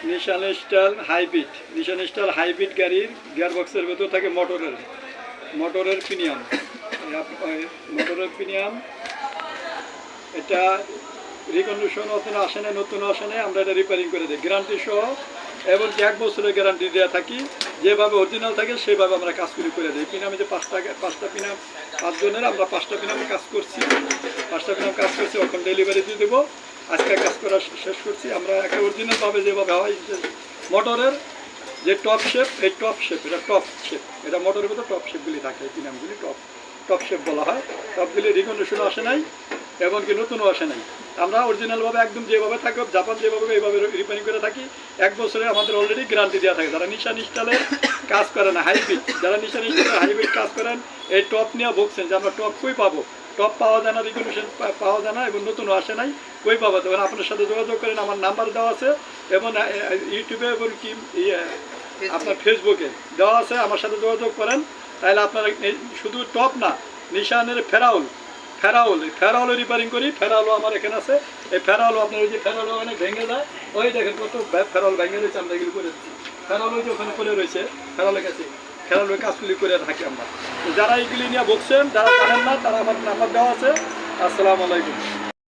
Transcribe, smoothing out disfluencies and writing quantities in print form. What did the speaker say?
নিশান style hybrid. নিশান style hybrid গাড়ির গিয়ারবক্সের ভেতর থাকে মোটরের পিনিয়াম। মোটরের পিনিয়াম এটা রিকন্ডিশন আসে না, নতুন আসে না, আমরা এটা রিপেয়ারিং করে দিই গ্যারান্টি সহ, এবং 1 বছরের গ্যারান্টি দেওয়া থাকি। যেভাবে অরিজিনাল থাকে সেভাবে আমরা কাজ করে দিই। পিনামে যে পাঁচটা পিনাম, 5 জনের আমরা 5টা পিনামে কাজ করছি, 5টা পিনাম কাজ করছি, ওখানে ডেলিভারি দিয়ে দেবো। আজকে কাজ করা শেষ করছি আমরা। একটা অরিজিনালভাবে যেভাবে হয় মোটরের যে টপ শেপ, এই টপ শেপ, এটা মোটরের মধ্যে টপ শেপগুলি থাকে, এই পিনামগুলি টপ শেপ বলা হয়। টপগুলি রিকন্ডিশনও আসে নাই, এবং কি নতুনও আসে নাই। আমরা অরিজিনালভাবে একদম যেভাবে থাকবে, জাপান যেভাবে এইভাবে রিপেয়ারিং করে থাকি। 1 বছরে আমাদের অলরেডি গ্যারান্টি দেওয়া থাকে। যারা নিশান স্টাইলের কাজ করে না হাইব্রিড, যারা নিশান স্টাইলের হাইব্রিড কাজ করেন, এই টপ নিয়ে ভুগছেন যে আমরা টপ কই পাবো, টপ পাওয়া যায় না, রিকন্ডিশন পাওয়া যায় না, এবং নতুনও আসে নাই, কই পাবো? তখন আপনার সাথে যোগাযোগ করেন, আমার নাম্বার দেওয়া আছে, এবং ইউটিউবে এবং কি আপনার ফেসবুকে দেওয়া আছে, আমার সাথে যোগাযোগ করেন। তাহলে আপনারা শুধু টপ না, নিশানের ফেরাউলও রিপেয়ারিং করি। ফেরাউলও আমার এখানে আছে। এই ফেরাউলও আপনার ওই যে ফেরাউলও অনেক ভেঙে যায়, ওই দেখেন কত ফেরাউল ভেঙে রয়েছে, আমরা এগুলো করে দিচ্ছি। ফেরাউল ওই যে ওখানে করে রয়েছে, ফেরাউলের কাছে ফেরাউলের কাজগুলি করে থাকি আমরা। যারা এইগুলি নিয়ে বলছেন, যারা জানেন না, তারা আমার নাম্বার দেওয়া আছে। আসসালামু আলাইকুম।